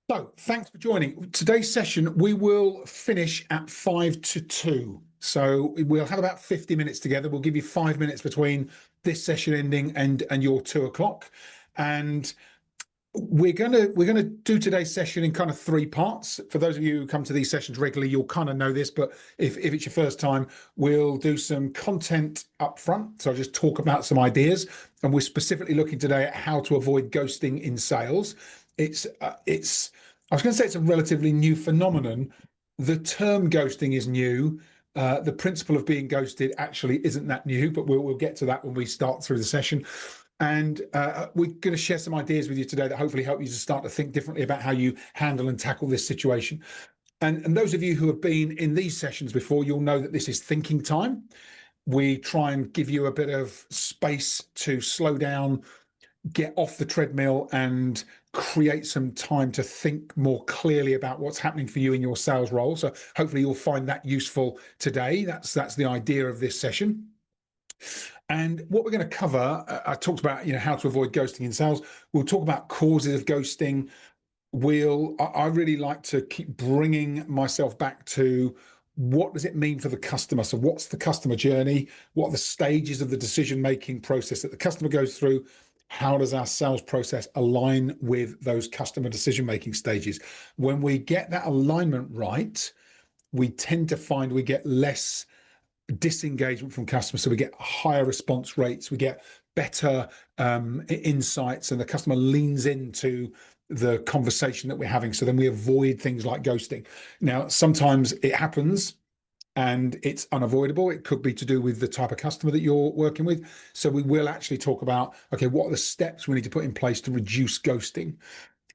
So, thanks for joining. Today's session, we will finish at 5 to 2. So we'll have about 50 minutes together. We'll give you 5 minutes between this session ending and your 2 o'clock. And we're gonna do today's session in kind of 3 parts. For those of you who come to these sessions regularly, you'll kind of know this, but if it's your first time, we'll do some content up front. So I'll just talk about some ideas, and we're specifically looking today at how to avoid ghosting in sales. I was going to say it's a relatively new phenomenon. The term ghosting is new. The principle of being ghosted actually isn't that new, but we'll get to that when we start through the session. And we're going to share some ideas with you today that hopefully help you to start to think differently about how you handle and tackle this situation. And those of you who have been in these sessions before, you'll know that this is thinking time. We try and give you a bit of space to slow down, get off the treadmill, and create some time to think more clearly about what's happening for you in your sales role. So hopefully you'll find that useful today. That's the idea of this session. And what we're going to cover, I talked about, how to avoid ghosting in sales. We'll talk about causes of ghosting. I really like to keep bringing myself back to what does it mean for the customer? So what's the customer journey? What are the stages of the decision-making process that the customer goes through? How does our sales process align with those customer decision-making stages? When we get that alignment right, we tend to find we get less disengagement from customers. So we get higher response rates, we get better insights, and the customer leans into the conversation that we're having. So then we avoid things like ghosting. Now, sometimes it happens and it's unavoidable. It could be to do with the type of customer that you're working with. So we will actually talk about, okay, what are the steps we need to put in place to reduce ghosting?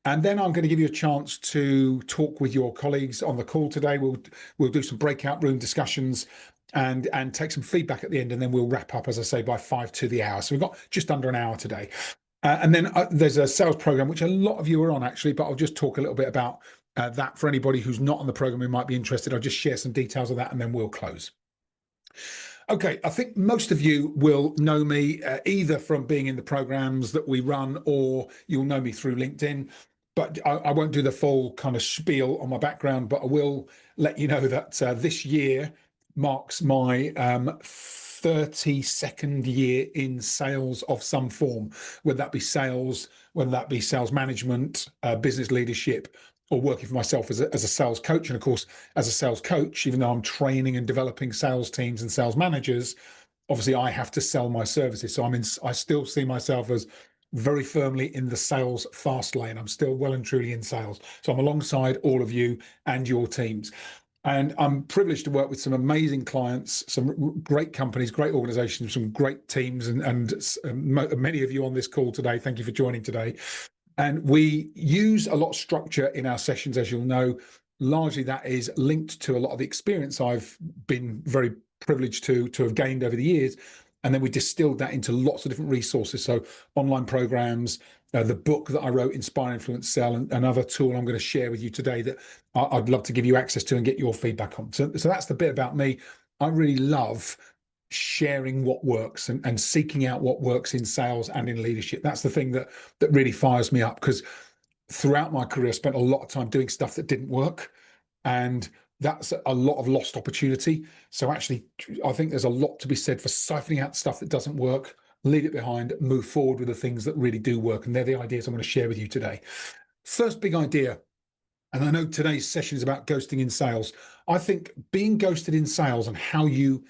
And then I'm going to give you a chance to talk with your colleagues on the call today. We'll do some breakout room discussions and take some feedback at the end, and then we'll wrap up, as I say, by 5 to the hour. So we've got just under an hour today. And then there's a sales program, which a lot of you are on actually, but I'll just talk a little bit about that for anybody who's not on the program who might be interested. I'll just share some details of that and then we'll close. Okay, I think most of you will know me either from being in the programs that we run, or you'll know me through LinkedIn. But I won't do the full kind of spiel on my background, but I will let you know that this year marks my 32nd year in sales of some form, whether that be sales, whether that be sales management, business leadership, or working for myself as a sales coach. And of course, as a sales coach, even though I'm training and developing sales teams and sales managers, obviously I have to sell my services. So I still see myself as very firmly in the sales fast lane. I'm still well and truly in sales. So I'm alongside all of you and your teams. And I'm privileged to work with some amazing clients, some great companies, great organizations, some great teams, and many of you on this call today. Thank you for joining today. And we use a lot of structure in our sessions, as you'll know. Largely that is linked to a lot of the experience I've been very privileged to have gained over the years. And then we distilled that into lots of different resources. So online programs, the book that I wrote, Inspire, Influence, Sell, and another tool I'm going to share with you today that I'd love to give you access to and get your feedback on. So that's the bit about me. I really love sharing what works and seeking out what works in sales and in leadership. That's the thing that really fires me up, because throughout my career, I spent a lot of time doing stuff that didn't work. And that's a lot of lost opportunity. So actually, I think there's a lot to be said for siphoning out stuff that doesn't work, leave it behind, move forward with the things that really do work. And they're the ideas I'm going to share with you today. First big idea, and I know today's session is about ghosting in sales. I think being ghosted in sales and how you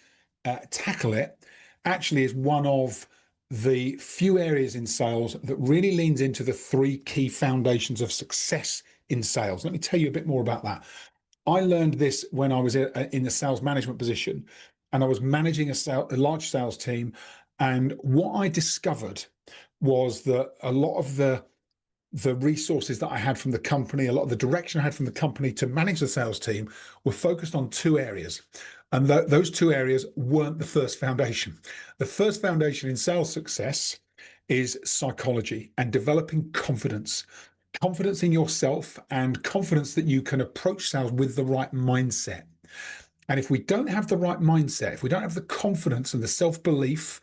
tackle it actually is one of the few areas in sales that really leans into the 3 key foundations of success in sales. Let me tell you a bit more about that. I learned this when I was in the sales management position, and I was managing a large sales team. And what I discovered was that a lot of the resources that I had from the company, a lot of the direction I had from the company to manage the sales team, were focused on 2 areas. And those 2 areas weren't the first foundation. The first foundation in sales success is psychology and developing confidence. Confidence in yourself and confidence that you can approach sales with the right mindset. And if we don't have the right mindset, if we don't have the confidence and the self-belief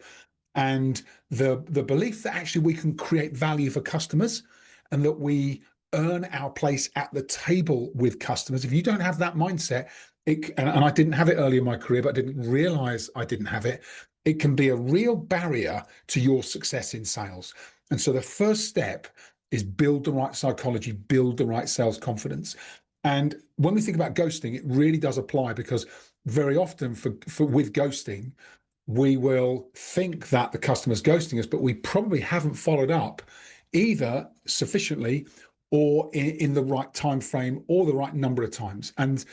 and the belief that actually we can create value for customers, and that we earn our place at the table with customers, if you don't have that mindset, and I didn't have it early in my career, but I didn't realize I didn't have it, it can be a real barrier to your success in sales. And so the first step is build the right psychology, build the right sales confidence. And when we think about ghosting, it really does apply, because very often with ghosting, we will think that the customer's ghosting us, but we probably haven't followed up either sufficiently or in the right time frame or the right number of times. And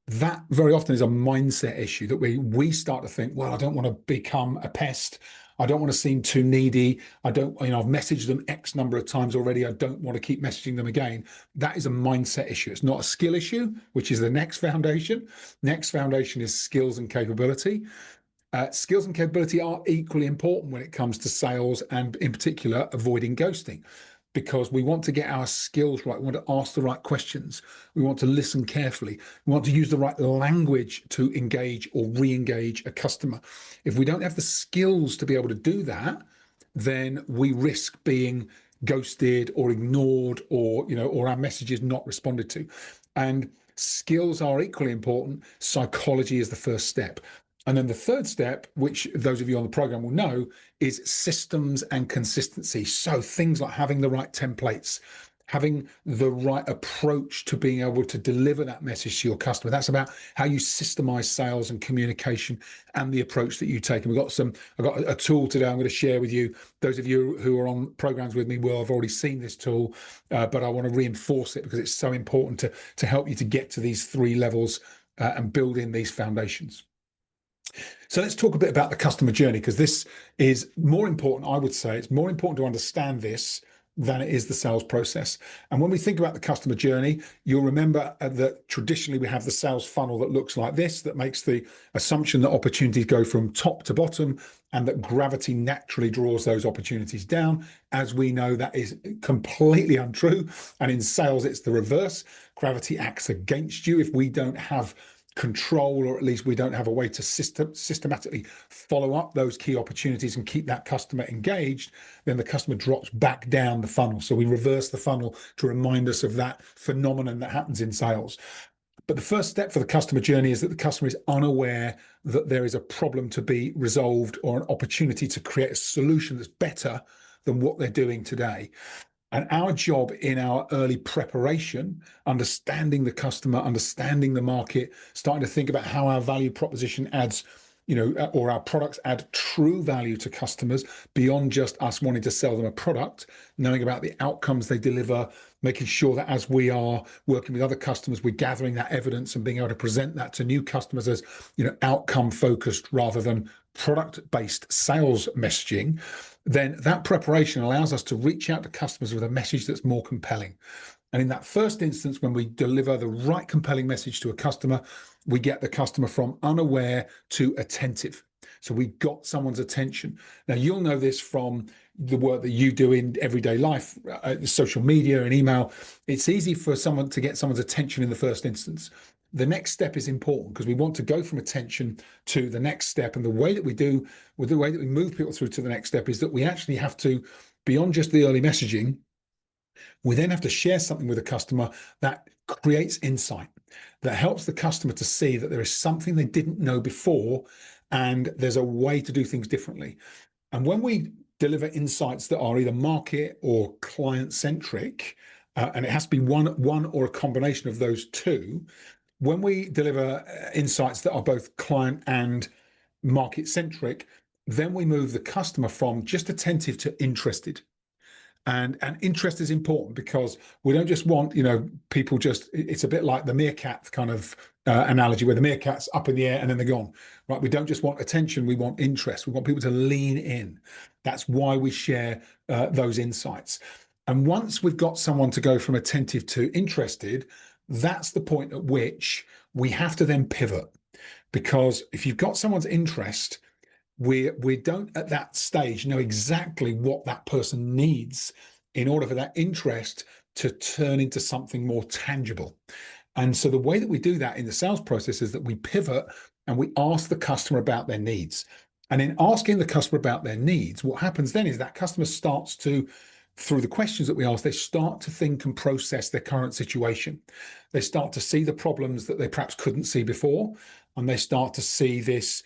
that very often is a mindset issue, that we start to think, well, I don't want to become a pest. I don't want to seem too needy. I don't, I've messaged them X number of times already. I don't want to keep messaging them again. That is a mindset issue. It's not a skill issue, which is the next foundation. Next foundation is skills and capability. Skills and capability are equally important when it comes to sales, and in particular, avoiding ghosting, because we want to get our skills right. We want to ask the right questions. We want to listen carefully. We want to use the right language to engage or re-engage a customer. If we don't have the skills to be able to do that, then we risk being ghosted or ignored, or our message is not responded to. And skills are equally important. Psychology is the first step. And then the third step, which those of you on the program will know, is systems and consistency. So things like having the right templates, having the right approach to being able to deliver that message to your customer. That's about how you systemize sales and communication and the approach that you take. And I've got a tool today I'm going to share with you. Those of you who are on programs with me will have already seen this tool, but I want to reinforce it because it's so important to help you to get to these three levels and build in these foundations. So let's talk a bit about the customer journey, because this is more important. I would say it's more important to understand this than it is the sales process. And when we think about the customer journey, you'll remember that traditionally we have the sales funnel that looks like this, that makes the assumption that opportunities go from top to bottom and that gravity naturally draws those opportunities down. As we know, that is completely untrue. And in sales, it's the reverse. Gravity acts against you if we don't have control, or at least we don't have a way to systematically follow up those key opportunities and keep that customer engaged, then the customer drops back down the funnel. So we reverse the funnel to remind us of that phenomenon that happens in sales. But the first step for the customer journey is that the customer is unaware that there is a problem to be resolved or an opportunity to create a solution that's better than what they're doing today. And our job in our early preparation, understanding the customer, understanding the market, starting to think about how our value proposition adds, or our products add true value to customers beyond just us wanting to sell them a product, knowing about the outcomes they deliver, making sure that as we are working with other customers, we're gathering that evidence and being able to present that to new customers as, outcome focused rather than product-based sales messaging. Then that preparation allows us to reach out to customers with a message that's more compelling. And in that first instance, when we deliver the right compelling message to a customer, we get the customer from unaware to attentive. So we got someone's attention. Now, you'll know this from the work that you do in everyday life, social media and email. It's easy for someone to get someone's attention in the first instance. The next step is important because we want to go from attention to the next step. And the way that we do, with the way that we move people through to the next step, is that we actually have to, beyond just the early messaging, we then have to share something with a customer that creates insight, that helps the customer to see that there is something they didn't know before and there's a way to do things differently. And when we deliver insights that are either market or client centric, and it has to be one or a combination of those two, when we deliver insights that are both client and market centric, then we move the customer from just attentive to interested. And interest is important because we don't just want, people just, it's a bit like the meerkat kind of analogy where the meerkat's up in the air and then they're gone, right? We don't just want attention, we want interest. We want people to lean in. That's why we share those insights. And once we've got someone to go from attentive to interested, that's the point at which we have to then pivot. Because if you've got someone's interest, we don't at that stage know exactly what that person needs in order for that interest to turn into something more tangible. And so the way that we do that in the sales process is that we pivot and we ask the customer about their needs. And in asking the customer about their needs, what happens then is that customer starts to through the questions that we ask, they start to think and process their current situation. They start to see the problems that they perhaps couldn't see before, and they start to see this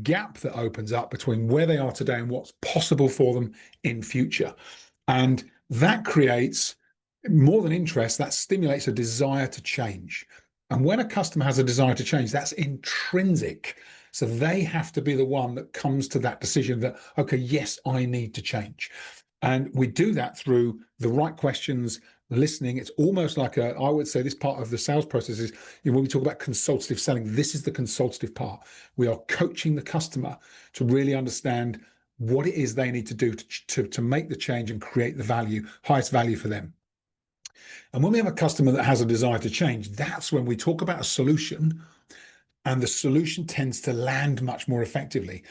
gap that opens up between where they are today and what's possible for them in future. And that creates more than interest, that stimulates a desire to change. And when a customer has a desire to change, that's intrinsic. So they have to be the one that comes to that decision that, okay, yes, I need to change. And we do that through the right questions, listening. It's almost like I would say this part of the sales process is, when we talk about consultative selling, this is the consultative part. We are coaching the customer to really understand what it is they need to do to make the change and create the value, highest value for them. And when we have a customer that has a desire to change, that's when we talk about a solution, and the solution tends to land much more effectively.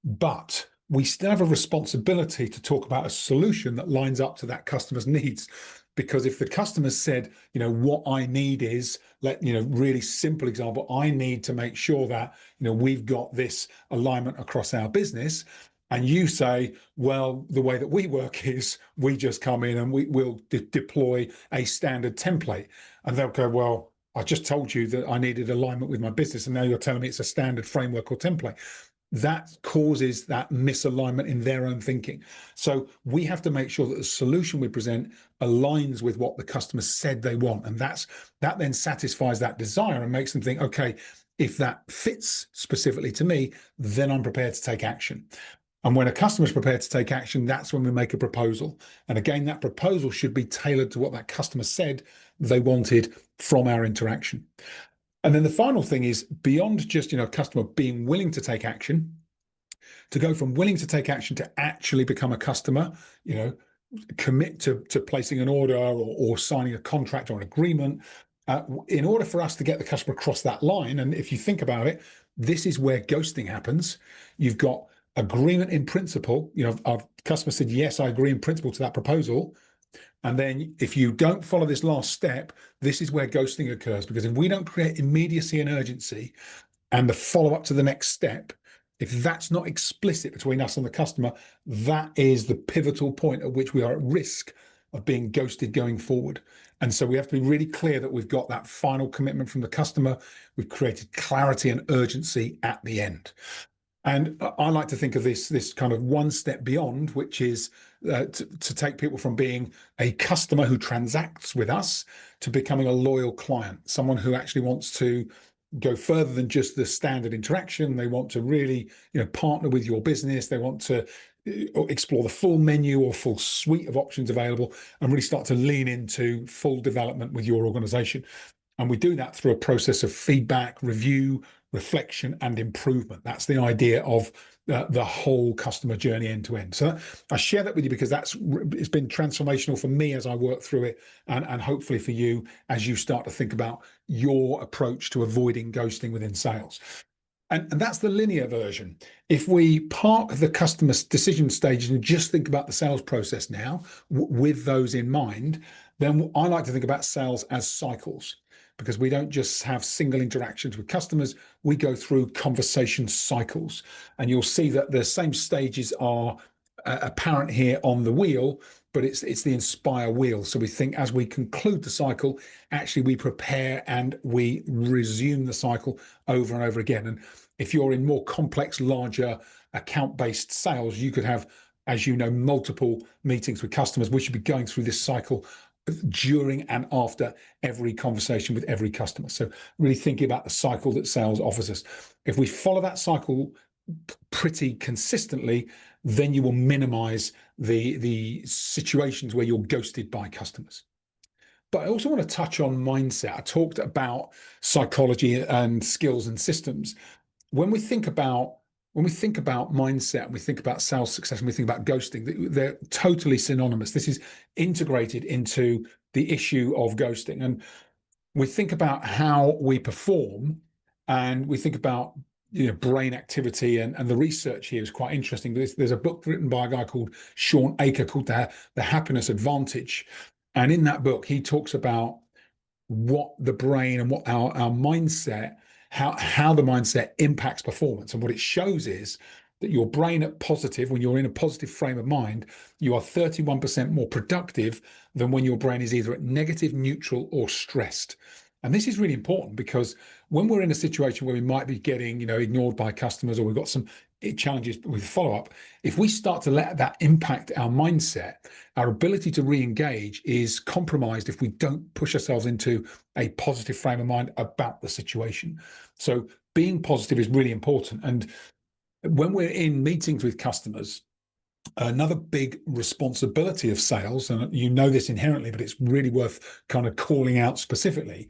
But we still have a responsibility to talk about a solution that lines up to that customer's needs. Because if the customer said, what I need is, really simple example, I need to make sure that, we've got this alignment across our business. And you say, well, the way that we work is we just come in and we'll deploy a standard template. And they'll go, well, I just told you that I needed alignment with my business, and now you're telling me it's a standard framework or template. That causes that misalignment in their own thinking. So we have to make sure that the solution we present aligns with what the customer said they want. And that then satisfies that desire and makes them think, okay, if that fits specifically to me, then I'm prepared to take action. And when a customer is prepared to take action, that's when we make a proposal. And again, that proposal should be tailored to what that customer said they wanted from our interaction. And then the final thing is, beyond just, a customer being willing to take action, to go from willing to take action to actually become a customer, commit to placing an order or signing a contract or an agreement. In order for us to get the customer across that line, and if you think about it, this is where ghosting happens. You've got agreement in principle. Our customer said, yes, I agree in principle to that proposal. And then if you don't follow this last step, this is where ghosting occurs. Because if we don't create immediacy and urgency and the follow-up to the next step, if that's not explicit between us and the customer, that is the pivotal point at which we are at risk of being ghosted going forward. And so we have to be really clear that we've got that final commitment from the customer. We've created clarity and urgency at the end. And I like to think of this kind of one step beyond, which is to take people from being a customer who transacts with us to becoming a loyal client, someone who actually wants to go further than just the standard interaction. They want to really, partner with your business. They want to explore the full menu or full suite of options available and really start to lean into full development with your organization. And we do that through a process of feedback, review, reflection, and improvement. That's the idea of the whole customer journey end to end. So I share that with you because it's been transformational for me as I work through it, and hopefully for you as you start to think about your approach to avoiding ghosting within sales. And that's the linear version. If we park the customer decision stage and just think about the sales process now with those in mind, then I like to think about sales as cycles, because we don't just have single interactions with customers, we go through conversation cycles. And you'll see that the same stages are apparent here on the wheel, but it's the inspire wheel. So we think as we conclude the cycle, actually we prepare and we resume the cycle over and over again. And if you're in more complex, larger account-based sales, you could have, as you know, multiple meetings with customers. We should be going through this cycle during and after every conversation with every customer. So really thinking about the cycle that sales offers us. If we follow that cycle pretty consistently, then you will minimize the situations where you're ghosted by customers. But I also want to touch on mindset. I talked about psychology and skills and systems. When we think about mindset, and we think about sales success, and we think about ghosting, they're totally synonymous. This is integrated into the issue of ghosting. And we think about how we perform, and we think about brain activity, and the research here is quite interesting. There's a book written by a guy called Sean Aker called The Happiness Advantage. And in that book, he talks about what the brain and what our mindset, how the mindset impacts performance. And what it shows is that your brain at positive, when you're in a positive frame of mind, you are 31% more productive than when your brain is either at negative, neutral, or stressed. And this is really important because when we're in a situation where we might be getting, ignored by customers, or we've got some challenges with follow-up, if we start to let that impact our mindset, our ability to re-engage is compromised if we don't push ourselves into a positive frame of mind about the situation. So being positive is really important. And when we're in meetings with customers, another big responsibility of sales, and you know this inherently, but it's really worth kind of calling out specifically,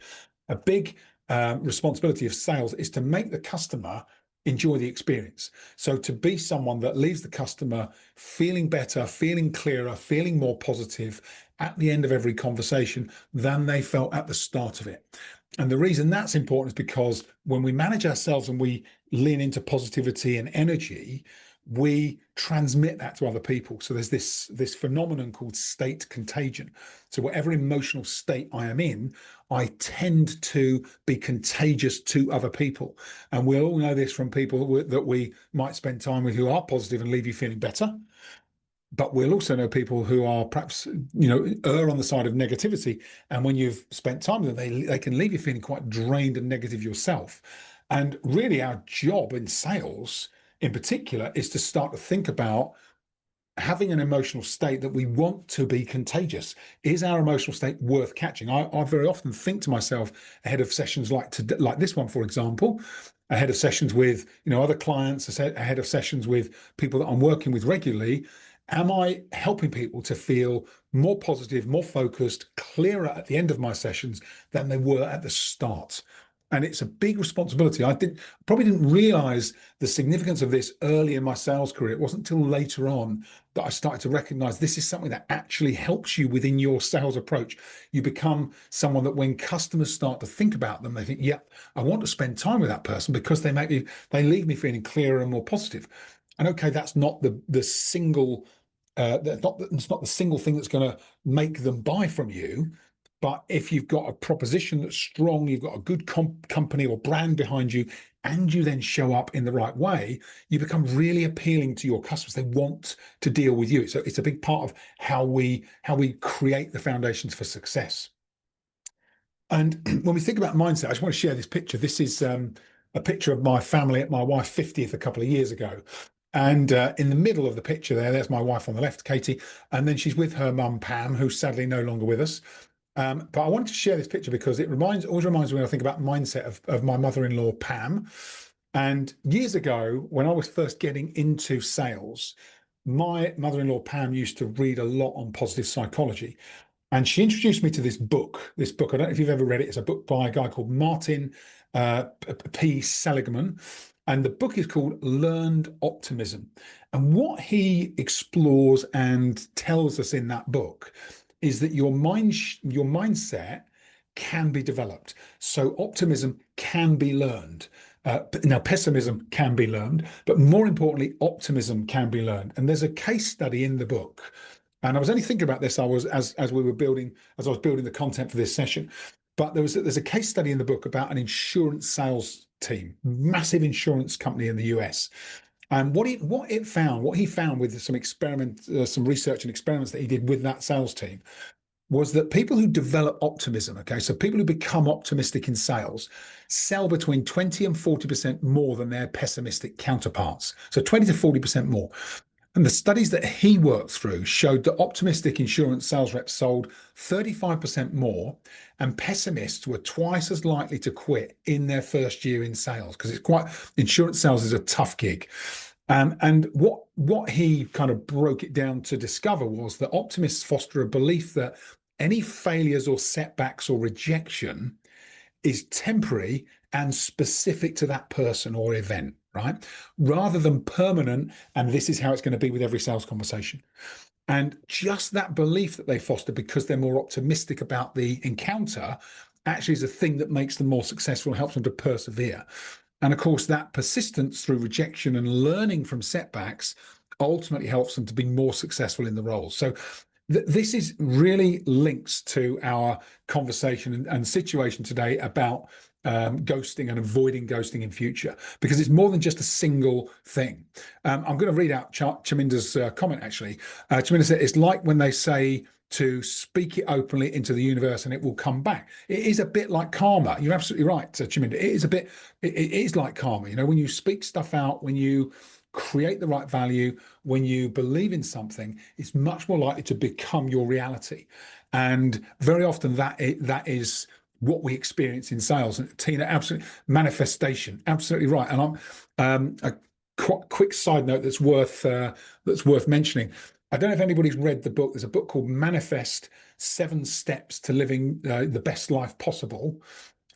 a big responsibility of sales is to make the customer enjoy the experience. So to be someone that leaves the customer feeling better, feeling clearer, feeling more positive at the end of every conversation than they felt at the start of it. And the reason that's important is because when we manage ourselves and we lean into positivity and energy, we transmit that to other people. So there's this phenomenon called state contagion. So whatever emotional state I am in, I tend to be contagious to other people. And we all know this from people that we might spend time with who are positive and leave you feeling better. But we'll also know people who are perhaps, err on the side of negativity. And when you've spent time with them, they can leave you feeling quite drained and negative yourself. And really our job in sales in particular is to start to think about having an emotional state that we want to be contagious. Is our emotional state worth catching? I very often think to myself ahead of sessions like this one, for example, ahead of sessions with other clients, ahead of sessions with people that I'm working with regularly, am I helping people to feel more positive, more focused, clearer at the end of my sessions than they were at the start? And it's a big responsibility. I probably didn't realize the significance of this early in my sales career. It wasn't until later on that I started to recognize this is something that actually helps you within your sales approach. You become someone that when customers start to think about them, they think, yeah, I want to spend time with that person because they leave me feeling clearer and more positive. And okay, that's not the single, it's not the single thing that's going to make them buy from you. But if you've got a proposition that's strong, you've got a good company or brand behind you, and you then show up in the right way, you become really appealing to your customers. They want to deal with you. So it's a big part of how we create the foundations for success. And when we think about mindset, I just want to share this picture. This is a picture of my family at my wife's 50th a couple of years ago. And in the middle of the picture there's my wife on the left, Katie, and then she's with her mum, Pam, who's sadly no longer with us. But I wanted to share this picture because it always reminds me when I think about mindset of my mother-in-law, Pam. And years ago, when I was first getting into sales, my mother-in-law, Pam, used to read a lot on positive psychology. And she introduced me to this book. I don't know if you've ever read it. It's a book by a guy called Martin P. Seligman. And the book is called Learned Optimism. And what he explores and tells us in that book is that your mindset can be developed. So optimism can be learned. Now, pessimism can be learned, but more importantly, optimism can be learned. And there's a case study in the book. And I was only thinking about this, as I was building the content for this session. But there's a case study in the book about an insurance sales team, massive insurance company in the US. And what he found with some some research and experiments that he did with that sales team was that people who develop optimism, okay, so people who become optimistic in sales, sell between 20 and 40% more than their pessimistic counterparts. So 20 to 40% more. And the studies that he worked through showed that optimistic insurance sales reps sold 35% more, and pessimists were twice as likely to quit in their first year in sales, because insurance sales is a tough gig. And what he kind of broke it down to discover was that optimists foster a belief that any failures or setbacks or rejection is temporary and specific to that person or event, right? Rather than permanent, and this is how it's going to be with every sales conversation. And just that belief that they foster because they're more optimistic about the encounter actually is a thing that makes them more successful and helps them to persevere. And of course, that persistence through rejection and learning from setbacks ultimately helps them to be more successful in the role. So this is really links to our conversation and situation today about ghosting and avoiding ghosting in future, because it's more than just a single thing. I'm going to read out Chaminder's comment, actually. Chaminda said, it's like when they say to speak it openly into the universe and it will come back. It is a bit like karma. You're absolutely right, Chaminda. It is like karma. You know, when you speak stuff out, when you create the right value, when you believe in something, it's much more likely to become your reality. And very often that is what we experience in sales. And Tina, absolutely, manifestation, absolutely right. And a quick side note that's worth mentioning. I don't know if anybody's read the book. There's a book called Manifest: 7 Steps to Living the Best Life Possible.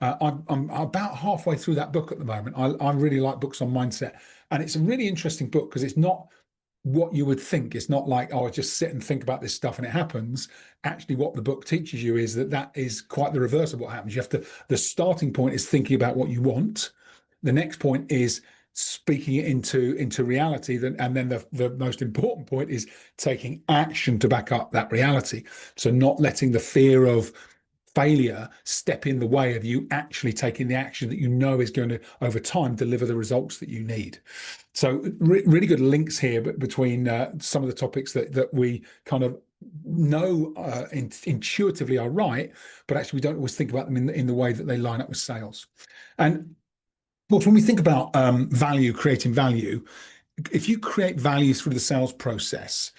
I'm about halfway through that book at the moment. I really like books on mindset, and it's a really interesting book because it's not what you would think. It's not like, oh, I just sit and think about this stuff and it happens. Actually, what the book teaches you is that is quite the reverse of what happens. You have to, the starting point is thinking about what you want. The next point is speaking it into reality. And then the most important point is taking action to back up that reality. So not letting the fear of failure step in the way of you actually taking the action that you know is going to, over time, deliver the results that you need. So really good links here between some of the topics that we kind of know intuitively are right, but actually we don't always think about them in the way that they line up with sales. And of course, when we think about value, creating value, if you create value through the sales process,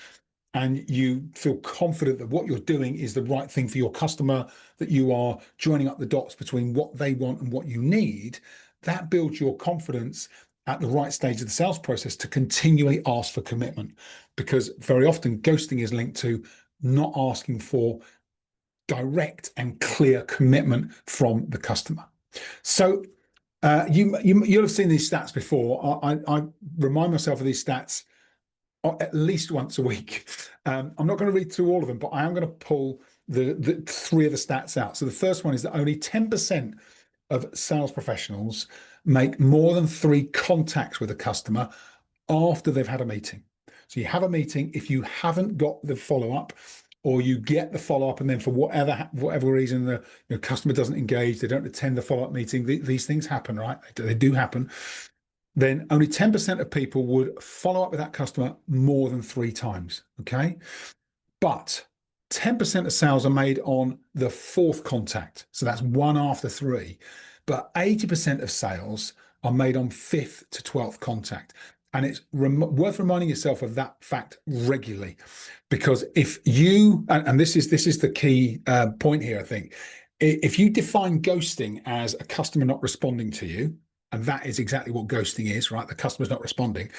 and you feel confident that what you're doing is the right thing for your customer, that you are joining up the dots between what they want and what you need, that builds your confidence at the right stage of the sales process to continually ask for commitment. Because very often ghosting is linked to not asking for direct and clear commitment from the customer. So you'll have seen these stats before. I remind myself of these stats at least once a week. I'm not going to read through all of them, but I am going to pull the 3 of the stats out. So the first one is that only 10% of sales professionals make more than 3 contacts with a customer after they've had a meeting. So you have a meeting, if you haven't got the follow-up, or you get the follow-up and then for whatever reason the customer doesn't engage, they don't attend the follow-up meeting, these things happen, right? They do happen. Then only 10% of people would follow up with that customer more than 3 times, okay? But 10% of sales are made on the 4th contact, so that's 1 after 3. But 80% of sales are made on 5th to 12th contact. And it's worth reminding yourself of that fact regularly, because if you, and this is the key point here, I think, if you define ghosting as a customer not responding to you, and that is exactly what ghosting is, right? The customer's not responding.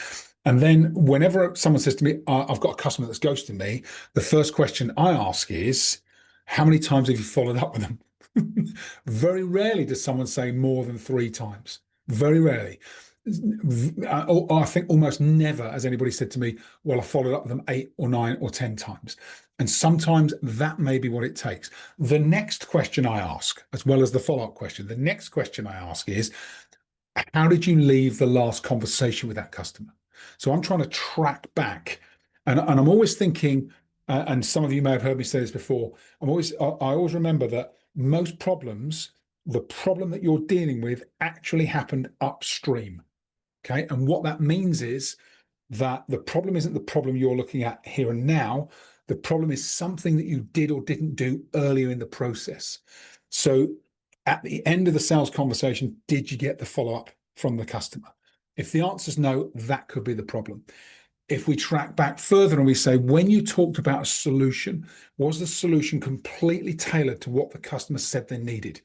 And then whenever someone says to me, I've got a customer that's ghosting me, the first question I ask is, how many times have you followed up with them? Very rarely does someone say more than 3 times. Very rarely. I think almost never has anybody said to me, well, I followed up with them 8 or 9 or 10 times. And sometimes that may be what it takes. The next question I ask, as well as the follow-up question, the next question I ask is, how did you leave the last conversation with that customer? So I'm trying to track back, and I'm always thinking, and some of you may have heard me say this before, I always remember that most problems, the problem that you're dealing with actually happened upstream, okay? And what that means is that the problem isn't the problem you're looking at here and now. The problem is something that you did or didn't do earlier in the process. So at the end of the sales conversation, did you get the follow-up from the customer? If the answer is no, that could be the problem. If we track back further and we say, when you talked about a solution, was the solution completely tailored to what the customer said they needed?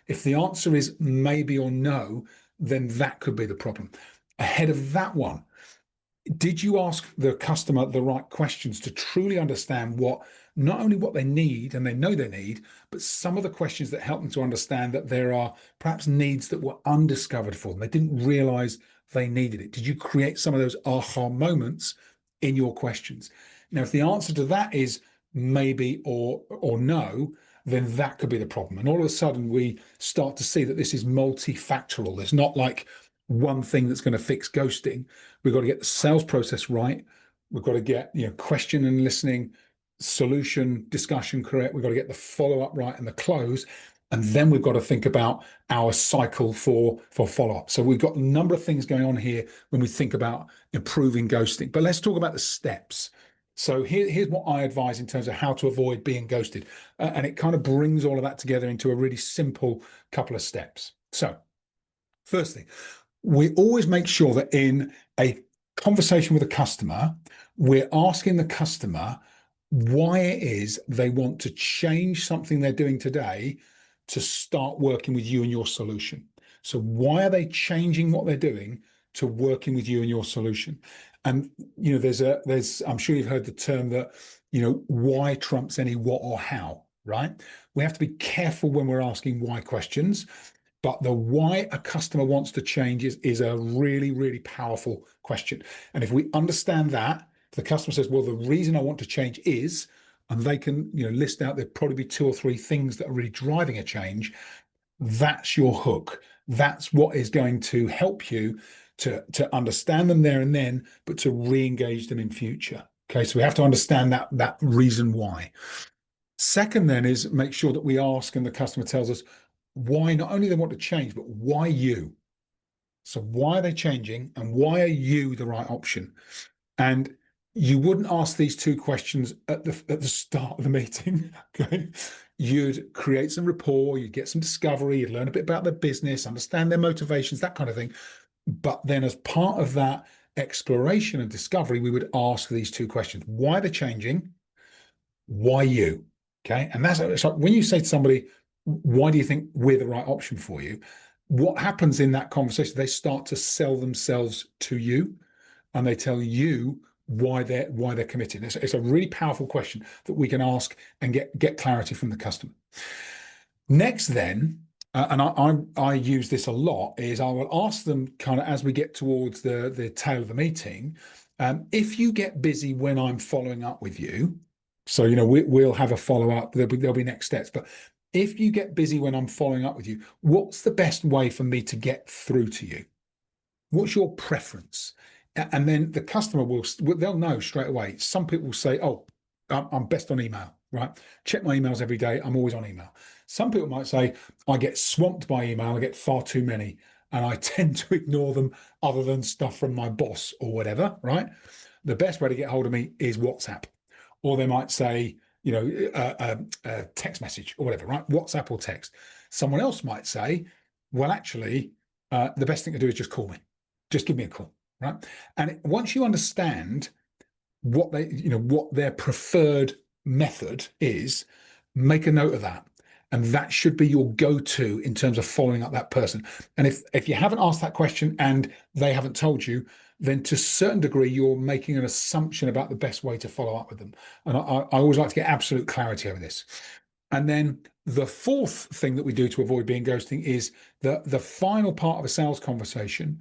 If the answer is maybe or no, then that could be the problem. Ahead of that one, did you ask the customer the right questions to truly understand not only what they need and they know they need, but some of the questions that help them to understand that there are perhaps needs that were undiscovered for them. They didn't realize they needed it. Did you create some of those aha moments in your questions? Now, if the answer to that is maybe or no, then that could be the problem. And all of a sudden we start to see that this is multifactorial. It's not like one thing that's going to fix ghosting. We've got to get the sales process right. We've got to get question and listening, solution discussion correct. We've got to get the follow-up right and the close. And then we've got to think about our cycle for follow-up. So we've got a number of things going on here when we think about improving ghosting. But let's talk about the steps. So here's what I advise in terms of how to avoid being ghosted. And it kind of brings all of that together into a really simple couple of steps. So firstly, we always make sure that in a conversation with a customer, we're asking the customer why it is they want to change something they're doing today to start working with you and your solution. So why are they changing what they're doing to working with you and your solution? And there's I'm sure you've heard the term that why trumps any what or how, right? We have to be careful when we're asking why questions, but the why a customer wants to change is a really, really powerful question. And if we understand that, the customer says, well, the reason I want to change is, and they can list out, there'd probably be 2 or 3 things that are really driving a change. That's your hook. That's what is going to help you to understand them there and then, but to re-engage them in future. Okay, so we have to understand that reason why. Second, then, is make sure that we ask and the customer tells us why not only they want to change, but why you. So why are they changing, and why are you the right option? And you wouldn't ask these 2 questions at the start of the meeting. Okay, you'd create some rapport, you'd get some discovery, you'd learn a bit about their business, understand their motivations, that kind of thing. But then, as part of that exploration and discovery, we would ask these 2 questions: why they're changing, why you? Okay, and that's like when you say to somebody, "Why do you think we're the right option for you?" What happens in that conversation? They start to sell themselves to you, and they tell you why they're committed. It's a really powerful question that we can ask and get clarity from the customer. Next, then, and I use this a lot, is I will ask them kind of as we get towards the tail of the meeting, if you get busy when I'm following up with you. So we'll have a follow up. There'll be next steps, but if you get busy when I'm following up with you, what's the best way for me to get through to you? What's your preference? And then the customer they'll know straight away. Some people will say, oh, I'm best on email, right? Check my emails every day. I'm always on email. Some people might say, I get swamped by email. I get far too many, and I tend to ignore them other than stuff from my boss or whatever, right? The best way to get hold of me is WhatsApp. Or they might say, a text message or whatever, right? WhatsApp or text. Someone else might say, well, actually, the best thing to do is just call me. Just give me a call, right? And once you understand what their preferred method is, make a note of that. And that should be your go-to in terms of following up that person. And if you haven't asked that question and they haven't told you, then to a certain degree, you're making an assumption about the best way to follow up with them. And I always like to get absolute clarity over this. And then the fourth thing that we do to avoid being ghosting is the final part of a sales conversation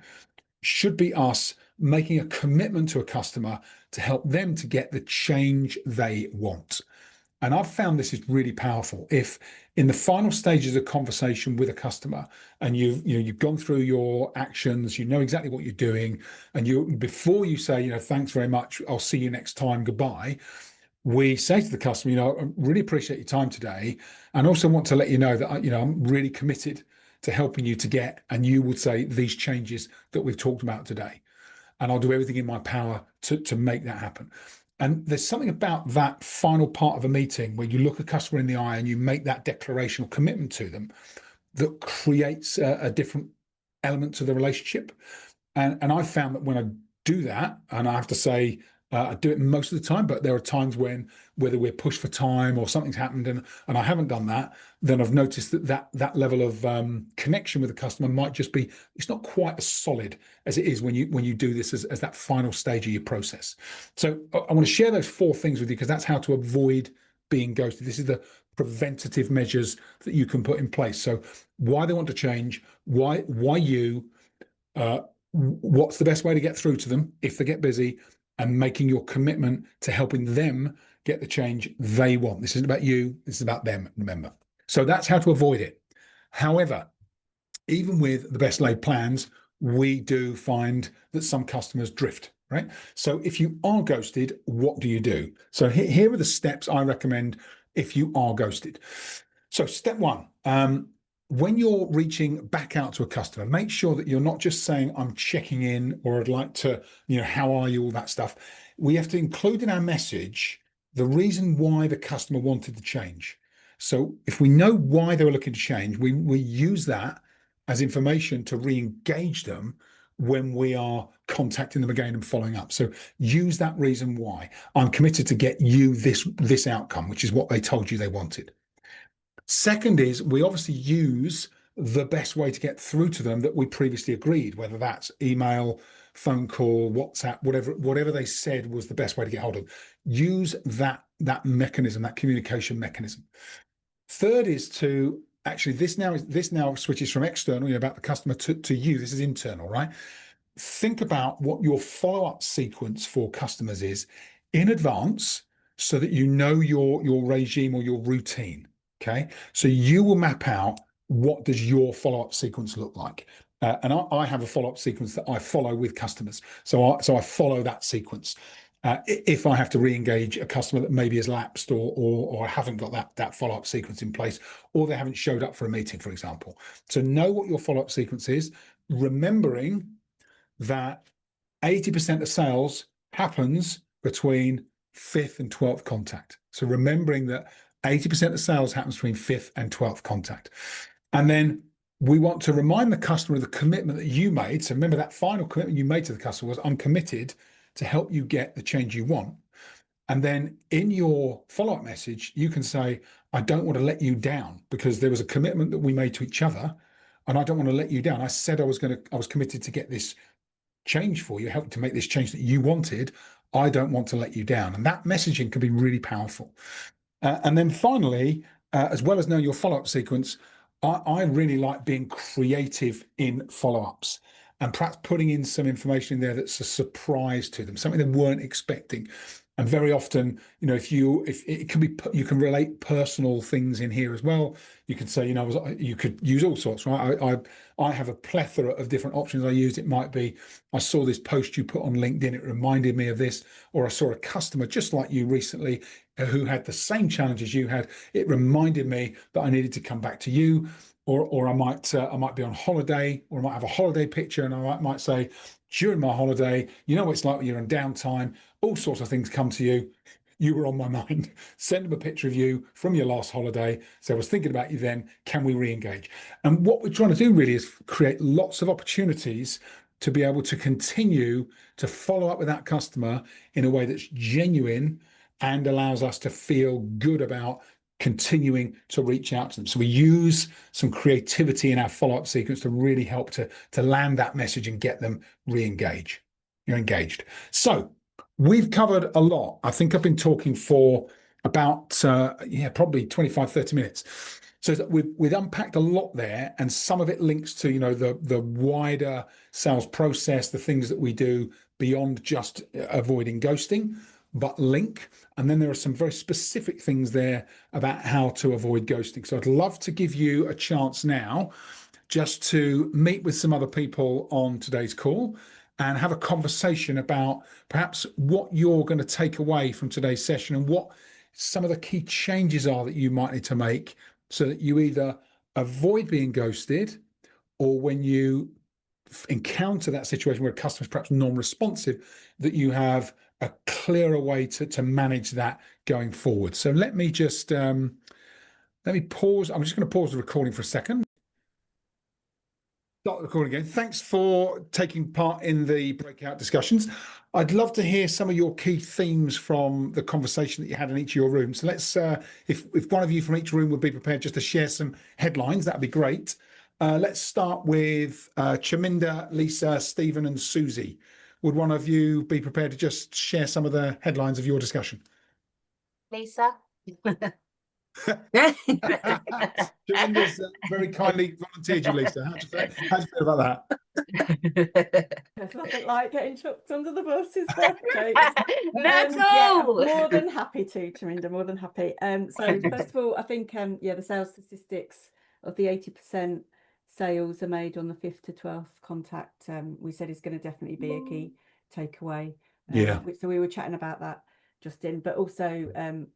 should be us making a commitment to a customer to help them to get the change they want. And I've found this is really powerful. If in the final stages of conversation with a customer, and you've gone through your actions, you know exactly what you're doing, and before you say, thanks very much, I'll see you next time, goodbye, we say to the customer, I really appreciate your time today, and also want to let you know that I'm really committed to helping you to get, and you would say, these changes that we've talked about today, and I'll do everything in my power to make that happen. And there's something about that final part of a meeting where you look a customer in the eye and you make that declaration or commitment to them that creates a different element to the relationship. And I've found that when I do that, and I have to say, I do it most of the time, but there are times when, whether we're pushed for time or something's happened and I haven't done that, then I've noticed that level of connection with the customer might just be, it's not quite as solid as it is when you do this as that final stage of your process. So I want to share those 4 things with you because that's how to avoid being ghosted. This is the preventative measures that you can put in place. So why they want to change, why you, what's the best way to get through to them if they get busy, and making your commitment to helping them get the change they want. This isn't about you, this is about them, remember. So that's how to avoid it. However, even with the best laid plans, we do find that some customers drift, right? So if you are ghosted, what do you do? So here are the steps I recommend if you are ghosted. So step one, when you're reaching back out to a customer, make sure that you're not just saying, I'm checking in, or I'd like to, how are you, all that stuff. We have to include in our message the reason why the customer wanted to change. So if we know why they were looking to change, we use that as information to re-engage them when we are contacting them again and following up. So use that reason why. I'm committed to get you this outcome, which is what they told you they wanted. Second is we obviously use the best way to get through to them that we previously agreed, whether that's email, phone call, WhatsApp, whatever they said was the best way to get hold of them. Use that mechanism, that communication mechanism. Third is to actually this now switches from external, about the customer to you. This is internal, right? Think about what your follow-up sequence for customers is in advance so that you know your regime or your routine. Okay. So you will map out what does your follow-up sequence look like. And I have a follow-up sequence that I follow with customers. So I follow that sequence. If I have to re-engage a customer that maybe has lapsed or I haven't got that follow-up sequence in place, or they haven't showed up for a meeting, for example. So know what your follow-up sequence is, remembering that 80% of sales happens between fifth and 12th contact. So remembering that 80% of sales happens between fifth and 12th contact. And then we want to remind the customer of the commitment that you made. So remember that final commitment you made to the customer was, I'm committed to help you get the change you want. And then in your follow-up message, you can say, I don't want to let you down because there was a commitment that we made to each other and I don't want to let you down. I said I was committed to get this change for you, help to make this change that you wanted. I don't want to let you down. And that messaging can be really powerful. And then finally, as well as knowing your follow-up sequence, I really like being creative in follow-ups and perhaps putting in some information in there that's a surprise to them, something they weren't expecting. And very often, if it can be, you can relate personal things in here as well. You could say, you could use all sorts, right? I have a plethora of different options I use. It might be, I saw this post you put on LinkedIn. It reminded me of this, or I saw a customer just like you recently who had the same challenges you had. It reminded me that I needed to come back to you. Or I might be on holiday, or I might have a holiday picture, and I might say, during my holiday, what it's like when you're on downtime, all sorts of things come to you. You were on my mind. Send them a picture of you from your last holiday. So I was thinking about you then. Can we re-engage? And what we're trying to do really is create lots of opportunities to be able to continue to follow up with that customer in a way that's genuine and allows us to feel good about continuing to reach out to them. So we use some creativity in our follow-up sequence to really help to land that message and get them re-engage. You're engaged. So we've covered a lot. I think I've been talking for about probably 25, 30 minutes. So we've unpacked a lot there, and some of it links to the wider sales process, the things that we do beyond just avoiding ghosting, but link. And then there are some very specific things there about how to avoid ghosting. So I'd love to give you a chance now just to meet with some other people on today's call and have a conversation about perhaps what you're going to take away from today's session and what some of the key changes are that you might need to make so that you either avoid being ghosted, or when you encounter that situation where a customer is perhaps non-responsive, that you have a clearer way to manage that going forward. So let me just let me pause. I'm just going to pause the recording for a second. Start the recording again. Thanks for taking part in the breakout discussions. I'd love to hear some of your key themes from the conversation that you had in each of your rooms. So let's, if one of you from each room would be prepared just to share some headlines, that'd be great. Let's start with Chaminda, Lisa, Stephen, and Susie. Would one of you be prepared to just share some of the headlines of your discussion? Lisa. Chaminda's very kindly volunteered you, Lisa. How do you feel about that? There's nothing like getting chucked under the bus, is there, Kate? No, more than happy to, Chaminda, more than happy. So first of all, I think the sales statistics of the 80% sales are made on the 5th to 12th contact. We said is going to definitely be a key takeaway. So we were chatting about that, Justin, but also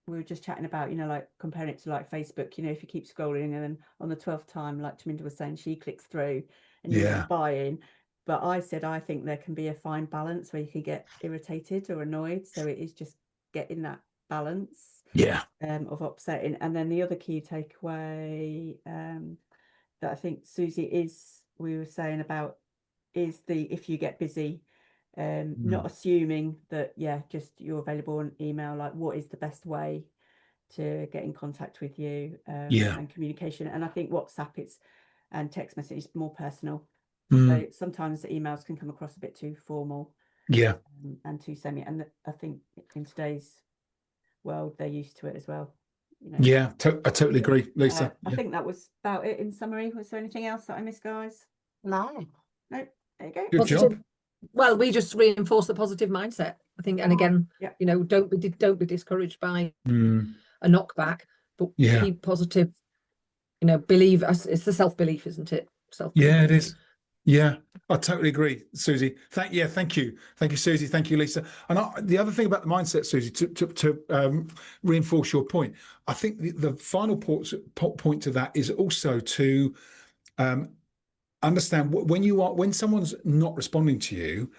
we were just chatting about, you know, like comparing it to like Facebook, you know, if you keep scrolling and then on the 12th time, like Taminda was saying, she clicks through and you're Yeah. not buying. But I said, I think there can be a fine balance where you can get irritated or annoyed. So it is just getting that balance Yeah. of upsetting. And then the other key takeaway that I think Susie we were saying about is if you get busy, not assuming that, just you're available on email, like what is the best way to get in contact with you, and communication. And I think WhatsApp and text message is more personal. So sometimes the emails can come across a bit too formal, and too semi. And I think in today's world, they're used to it as well. You know. Yeah, I totally agree, Lisa. I think that was about it in summary. Was there anything else that I missed, guys? No. No. There you go. Good job. Well, we just reinforce the positive mindset, I think. And again, you know, don't be discouraged by a knockback, but keep positive. You know, believe us. It's the self-belief, isn't it? Self-belief. Yeah, it is. Yeah, I totally agree, Susie. Thank you, Susie. Thank you, Lisa. And the other thing about the mindset, Susie, to reinforce your point, I think the final point to that is also to understand when someone's not responding to you.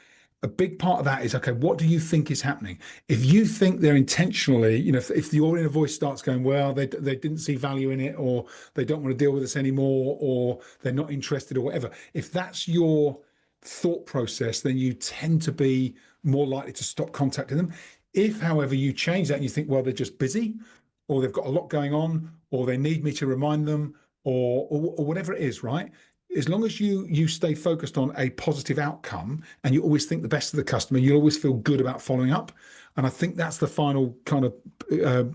A big part of that is, okay, what do you think is happening? If you think they're intentionally, you know, if your inner voice starts going, well, they didn't see value in it, or they don't want to deal with us anymore, or they're not interested, or whatever, if that's your thought process, then you tend to be more likely to stop contacting them. If, however, you change that and you think, well, they're just busy, or they've got a lot going on, or they need me to remind them, or whatever it is, right? As long as you stay focused on a positive outcome and you always think the best of the customer, you'll always feel good about following up. And I think that's the final kind of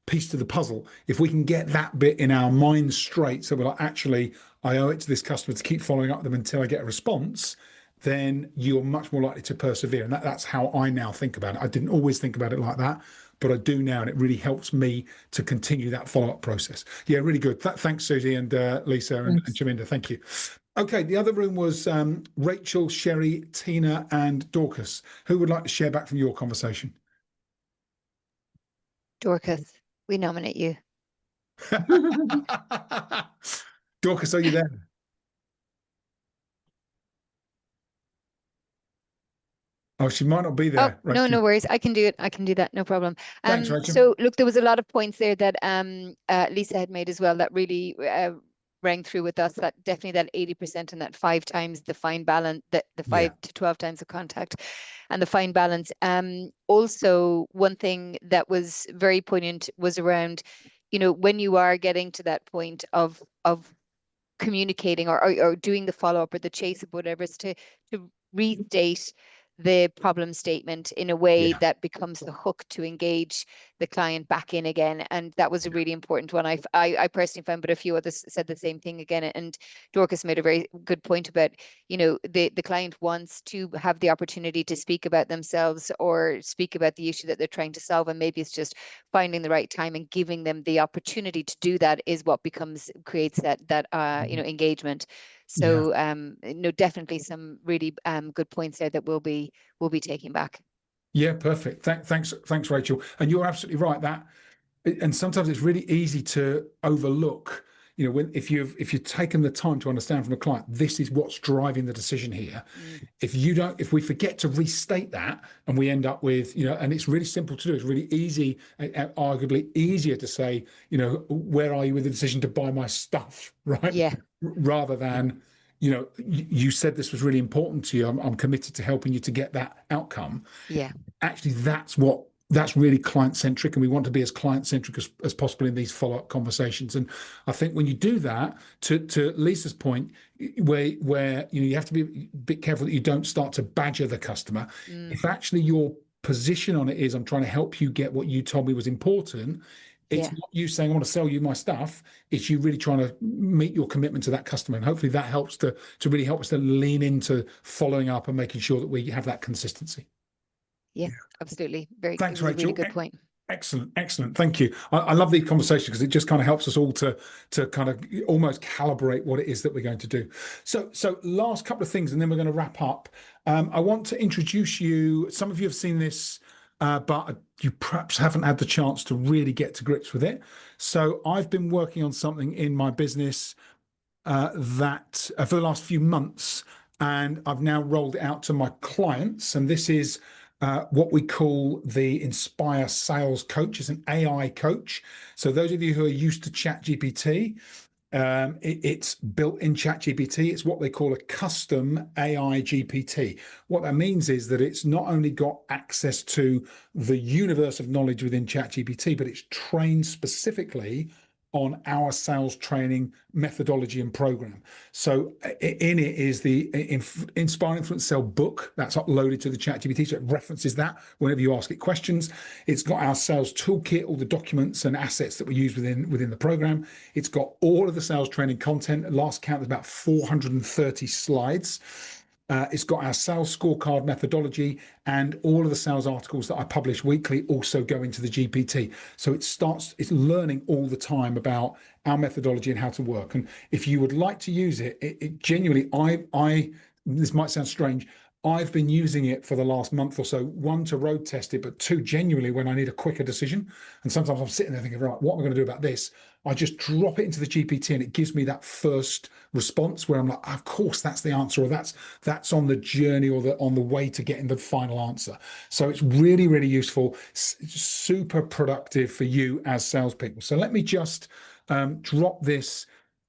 piece to the puzzle. If we can get that bit in our mind straight, so we're like, actually, I owe it to this customer to keep following up with them until I get a response, then you're much more likely to persevere. And that's how I now think about it. I didn't always think about it like that, but I do now, and it really helps me to continue that follow-up process. Yeah, really good. Thanks, Susie and Lisa and Taminda. Thank you. Okay, the other room was Rachel, Sherry, Tina, and Dorcas. Who would like to share back from your conversation? Dorcas, we nominate you. Dorcas, are you there? Oh, she might not be there. Oh, no worries. I can do it. I can do that. No problem. Thanks, Rachel. So look, there was a lot of points there that Lisa had made as well that really rang through with us, that definitely that 80% and that 5 times the fine balance, the 5 to 12 times the contact and the fine balance. Also, one thing that was very poignant was around, you know, when you are getting to that point of communicating or doing the follow-up or the chase of whatever, is to restate the problem statement in a way that becomes the hook to engage the client back in again. And that was a really important one. I personally found, but a few others said the same thing again. And Dorcas made a very good point about, you know, the client wants to have the opportunity to speak about themselves or speak about the issue that they're trying to solve. And maybe it's just finding the right time and giving them the opportunity to do that is what creates that you know, engagement. So no, definitely some really good points there that we'll be taking back. Yeah, perfect. Thanks, Rachel. And you're absolutely right and sometimes it's really easy to overlook, you know, if you've taken the time to understand from a client, this is what's driving the decision here. If we forget to restate that and we end up with, you know, and it's really simple to do, it's really easy, arguably easier to say, you know, where are you with the decision to buy my stuff, right? Yeah. Rather than, you know, you said this was really important to you. I'm committed to helping you to get that outcome. Yeah. Actually, that's really client-centric, and we want to be as client-centric as possible in these follow-up conversations. And I think when you do that, to Lisa's point, where you know, you have to be a bit careful that you don't start to badger the customer. If actually your position on it is, I'm trying to help you get what you told me was important, it's not you saying, I want to sell you my stuff. It's you really trying to meet your commitment to that customer. And hopefully that helps to really help us to lean into following up and making sure that we have that consistency. Yeah, absolutely. Thanks, Rachel. Really good point. Excellent. Thank you. I love these conversations because it just kind of helps us all to kind of almost calibrate what it is that we're going to do. So last couple of things, and then we're going to wrap up. I want to introduce you. Some of you have seen this but you perhaps haven't had the chance to really get to grips with it. So I've been working on something in my business that for the last few months, and I've now rolled it out to my clients. And this is what we call the Inspire Sales Coach. It's an AI coach. So those of you who are used to ChatGPT, it's built in ChatGPT. It's what they call a custom AI GPT. What that means is that it's not only got access to the universe of knowledge within ChatGPT, but it's trained specifically on our sales training methodology and program. So in it is the Inspire Influence Sell book that's uploaded to the ChatGPT, so it references that whenever you ask it questions. It's got our sales toolkit, all the documents and assets that we use within the program. It's got all of the sales training content. At last count, there's about 430 slides. It's got our sales scorecard methodology, and all of the sales articles that I publish weekly also go into the GPT. So it's learning all the time about our methodology and how to work. And if you would like to use it, it genuinely, this might sound strange, I've been using it for the last month or so, one, to road test it, but two, genuinely when I need a quicker decision. And sometimes I'm sitting there thinking, right, what am I going to do about this? I just drop it into the GPT and it gives me that first response where I'm like, of course, that's the answer, or that's on the journey, or on the way to getting the final answer. So it's really, really useful, super productive for you as salespeople. So let me just drop this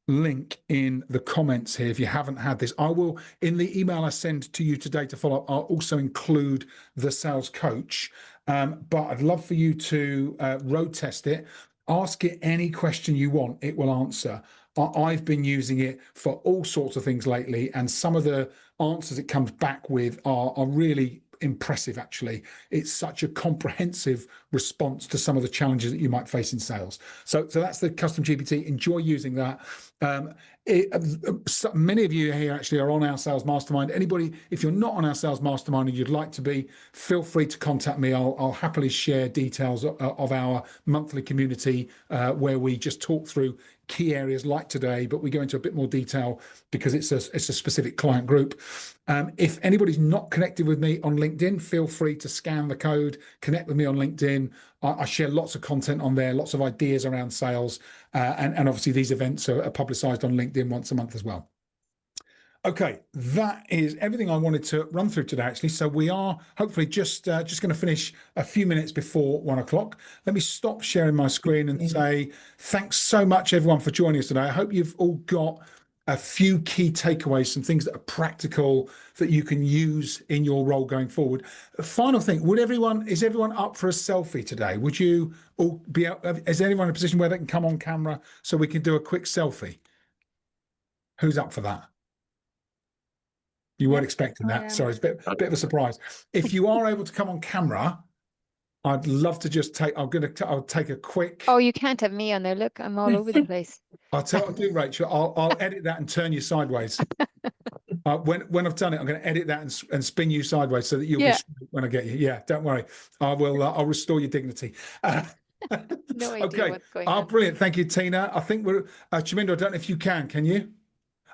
link in the comments here if you haven't had this. I will, in the email I send to you today to follow up, I'll also include the sales coach, but I'd love for you to road test it. Ask it any question you want, it will answer. I've been using it for all sorts of things lately, and some of the answers it comes back with are really impressive, actually. It's such a comprehensive response to some of the challenges that you might face in sales. So that's the custom GPT. Enjoy using that. Many of you here actually are on our sales mastermind. Anybody, if you're not on our sales mastermind and you'd like to be, feel free to contact me. I'll happily share details of our monthly community where we just talk through key areas like today, but we go into a bit more detail because it's a specific client group. If anybody's not connected with me on LinkedIn, feel free to scan the code, connect with me on LinkedIn. I share lots of content on there, lots of ideas around sales, and obviously these events are publicized on LinkedIn once a month as well. Okay, that is everything I wanted to run through today, actually. So we are hopefully just going to finish a few minutes before 1 o'clock. Let me stop sharing my screen and say thanks so much, everyone, for joining us today. I hope you've all got a few key takeaways, some things that are practical that you can use in your role going forward. Final thing, is everyone up for a selfie today? Would you all be out? Is anyone in a position where they can come on camera so we can do a quick selfie? Who's up for that? You weren't expecting that. Sorry, it's a bit of a surprise. If you are able to come on camera, I'd love to just I'll take a quick. Oh, you can't have me on there. Look, I'm all over the place. I'll tell you what I'll do, Rachel. I'll edit that and turn you sideways. When I've done it, I'm going to edit that and spin you sideways so that you'll be straight when I get you. Yeah, don't worry. I will. I'll restore your dignity. No idea okay. what's going on. Brilliant. Thank you, Tina. I think we're Chaminder. I don't know if you can you?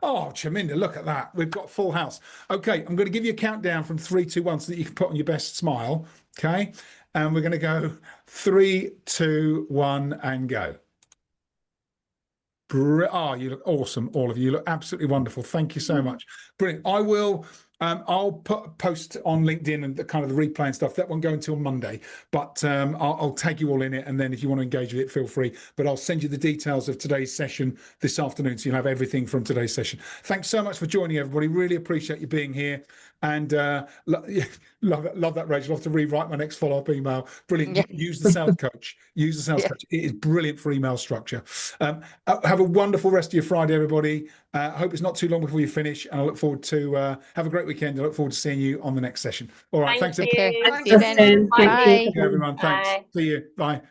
Oh, Chaminder, look at that. We've got full house. Okay, I'm going to give you a countdown from 3, 2, 1 so that you can put on your best smile. Okay, and we're going to go 3, 2, 1 and go. Oh, you look awesome, all of you. You look absolutely wonderful. Thank you so much. Brilliant. I will. I'll post on LinkedIn and the kind of the replay and stuff. That won't go until Monday, but I'll tag you all in it. And then if you want to engage with it, feel free. But I'll send you the details of today's session this afternoon, so you'll have everything from today's session. Thanks so much for joining, everybody. Really appreciate you being here. And love that, Rachel. I'll have to rewrite my next follow-up email. Brilliant. Yeah. Use the sales coach. Use the sales coach. It is brilliant for email structure. Have a wonderful rest of your Friday, everybody. I hope it's not too long before you finish. And I look forward to have a great weekend. I look forward to seeing you on the next session. All right. Thanks. Take care. Thank See you then. you. Bye. Everyone. Thanks. Bye. See you. Bye.